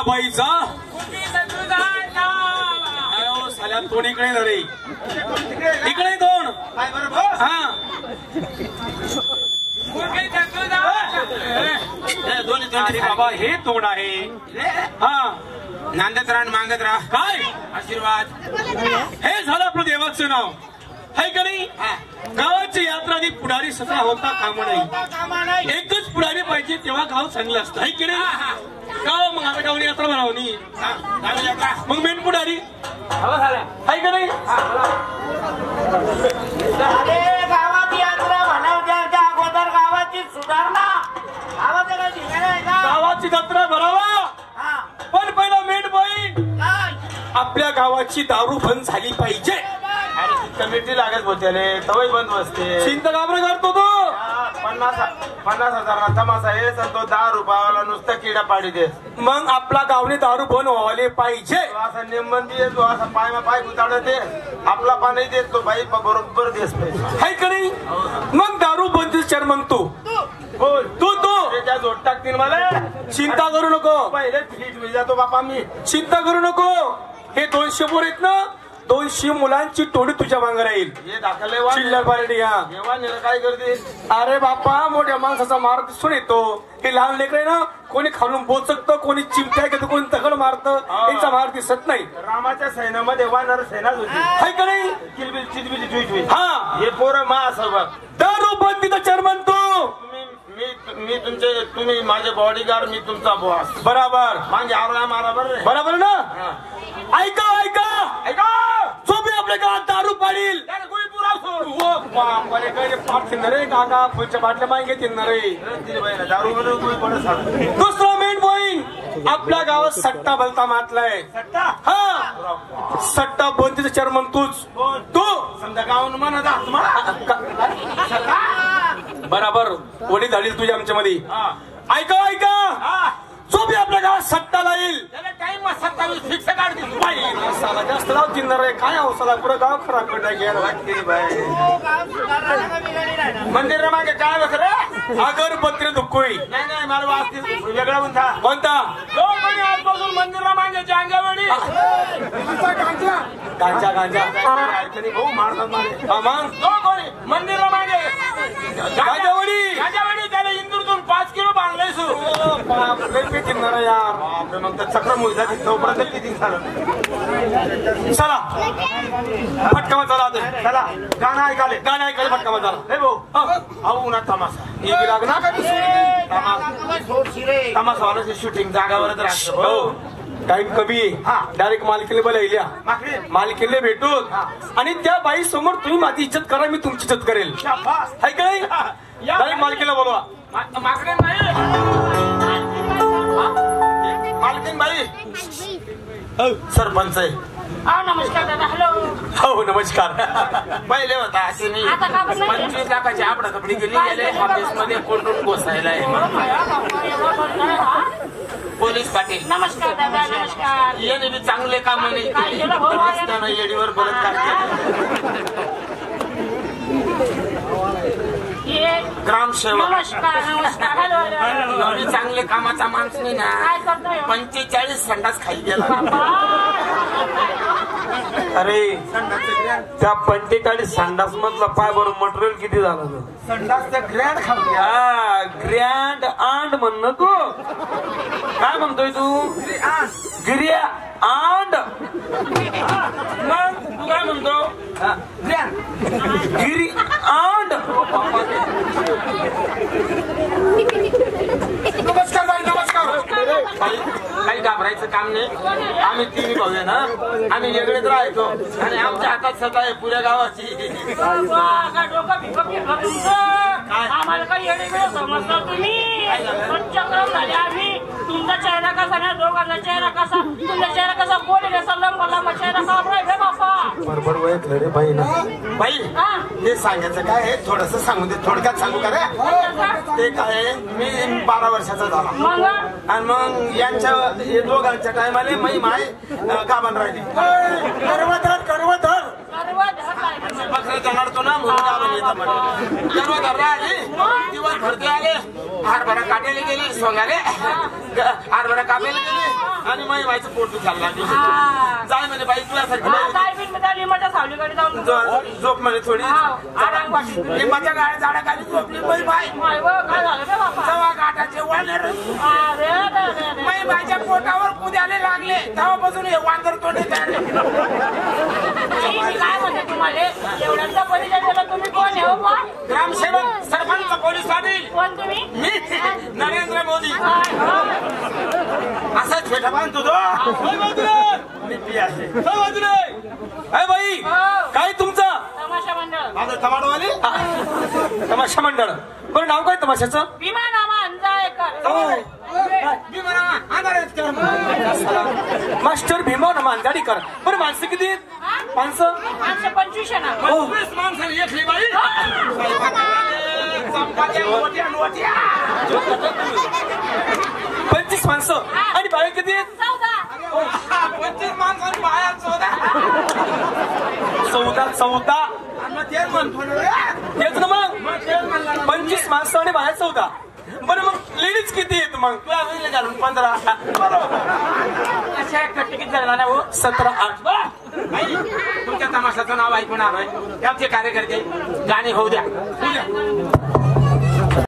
बाईचा साल्या दोन इकडे ना रे इकडे दोन हा दोन्ही बाबा हे तोंड आहे हा नांदत राहा मागत राहा काय आशीर्वाद हे झालं आपलं देवाचं नाव है का नाही गावाची यात्रा आधी पुढारी सगळा होता कामा नाही एकच पुढारी पाहिजे तेव्हा गाव चांगलं असतं है की नाही गाव मग आता गावनी यात्रा भरावनी मग मेन पुढारी है का नाही गावात यात्रा भरवण्याच्या अगोदर गावाची सुधारणा गावाची जत्रा भरावा पण पहिला मेन पॉईंट आपल्या गावाची दारू बंद झाली पाहिजे कमिटी लागत होते तवय बंद बसते चिंता घाबरा करतो तो 50,000 तमाशा आहे तो 10 रुपयाला नुसतं किडा पाडी दे मग आपला गावने दारू बंद व्हायला पाहिजे असा नेमबंदी आहे तो असा पाय गुताडते आपला पाणी देत तो बाई बरोबर देस पाहिजे है का नाही मग दारू बंदी चेअरमन तू तू त्याच्या जोड टाकतील मला चिंता करू नको पहिले फिट होईल जातो बापा मी चिंता करू नको हे 200 पोर आहेत ना 200 मुलांची टोळी तुझ्या मागे राहील हे दाखले चिल्लर पार्टी जेव्हा काय करते अरे बापा मोठ्या माणसाचा मार दिसून येतो हे लहान लेकर आहे ना कोणी खालून बोचकतं कोणी चिमट्या घेतं कोणी दगड मारतं यांचा मार दिसत नाही रामाच्या सैन्यामध्ये वानर सेनाच होती है का नाही किलबिल चिलबिल जुई हा हे पोरं महासभा दारू बंदीचा चेअरमन तू मी तुम्ही माझे बॉडीगार्ड मी तुमचा बॉस बराबर मागे आरोया मारा बरोबर ना ऐका ऐका ऐका सोबी आपल्या गावात दारू पाडील रे काका पुढच्या बाटल्या मागे घेतील ना रे दुसरा मेन पॉईंट आपल्या गावात सट्टा बलता मातलाय हा सट्टा बंदीचं चेअरमन तूच तू समजा गावून म्हणत बराबर ओढी झाली तुझ्या आमच्या मध्ये ऐका ऐका जो बी आपल्या गावात सट्टा लाईल टाइम सत्ता फिक्स काढतील जास्त लावतील ना रे काय अवसला पुढे गाव खराब करता मंदिर मागे काय बस रे अगरबत्ती दुखोई नाही मला वाचतील वेगळा म्हणता कोणता आजपासून मंदिरा मागे अंगावडी गांजा गांजा भाऊ मारतात मागे मंदिरा मागे गांजावडी त्याला इंदूरतून 5 किलो बांधलाय यार मग चक्र मुलगा तोपर्यंत किती झालं चला फटका चला चला गाणं ऐकाले फटका झाला हे भाऊ ना तमाशा एक लागणार तमाशावाला शूटिंग जागावरच राहतो टाइम कमी डायरेक्ट मालकीने बोलायल्या मालकीने भेटून आणि त्या बाई समोर तुम्ही माझी इज्जत करा मी तुमची इज्जत करेल है का नाही डायरेक्ट मालकीला बोलवा माकडे मालकीन बाई सरपंच आहे नमस्कार दादा हॅलो हो नमस्कार पहिले होता असे नाही 25 लाखाची आपडा कपडी गेली गेले ऑफिस मध्ये कोंडून घोसायला पोलीस पाटील नमस्कार दादा नमस्कार याने बी चांगले काम रस्त्यानं येडीवर परत काढते ग्रामसेवक नमस्कार हॅलो चांगले कामाचा माणूस नाही ना 45 संडास खाली गेला अरे त्या 45 संडास मधला पाय बरोबर मटेरियल किती झालं संडासचा ग्रँड खाल्ली ग्रँड आंड म्हणणं तू काय म्हणतोय तू गिर्या आंड मग तू काय म्हणतो गिरी आंड नमस्कार बाई नमस्कार काही घाबरायचं काम नाही आम्ही तिन्ही भाऊ ना आम्ही वेगळेच राहायचो आणि आमच्या हातात सत्ता आहे पुऱ्या गावाची आम्हाला काही येणे समजता तुम्ही पंचक्रम झाले आम्ही तुमचा चेहरा कसा ना दोघांचा चेहरा कसा तुमचा चेहरा कसा बोलेल सल्लम चेहरा का बापा बरोबर ओळखलं रे बाई ना बाई हे सांगायचं काय आहे थोडस सांगू दे थोडक्यात सांगू का रे ते काय मी 12 वर्षाचा झाला आणि मग यांच्या दोघांच्या टायमाले मी माय गाभण राहिली करवधर बकऱ्या जाणारतो ना म्हणून गाभण येतं म्हणे करवधर राहिली दिवस भरते आले हरभरा काटायला गेली सोंगाले हरभरा कापायला गेली आणि मग बाईचं पोट दुखायला लागलं हा. जाय म्हणे बाई तुझ्यासारखी हा, काय बिन मी त्या लिंबाच्या सावलीकडे जाऊन झोप म्हणे थोडी आराम वाटली. लिंबाच्या गाड्या झाडाखाली झोपली बाई बाई माय व, काय झालं रे बाबा? तेव्हा गाठाचे वानर अरे रे रे रे. बाई बाईच्या पोटावर कुद्याले लागले तेव्हापासून हे वांदर तोडे तयार नाही, मी काय म्हणते तुम्हाला एवढ्यांचा परिचय दिला तुम्ही कोण आहे हो बा? ग्रामसेवक सरपंच पोलीस पाटील कोण तुम्ही? मी नरेंद्र मोदी काय, हो? असा छोटा बांधतो तो होय बाजूला. मी पी आहे होय बाजूला. अय बाई हो. काय तुमचा तमाशा मंडळ. माझं टमाटोवाली तमाशा मंडळ. बरं नाव काय तमाशाचं? भीमा नामा अंजाळेकर. मी म्हणा आधारित कर मास्टर भीमराव मांजाडीकर. बरं माणसं किती आहेत? माणसं 525 आहे ना. 25 माणसाने एकली बाई चंपाच्या मोठ्या मोठ्या 25 माणसं. आणि बाया किती आहेत? 14. 25 माणसाने बाया 14. आणि मग तेच म्हणतो ना रे. तेच ना मग मग तेच म्हणला ना. 25 माणसं आणि बाया 14. बरं मग लेडीज किती आहेत मग? तुला वेगळे घालून 15 अशा कट्टी किती झाला ना हो? 17, 8. बाई, तुमच्या तमाशाचं नाव ऐकून आलोय आमचे कार्यकर्ते गाणे होऊ द्या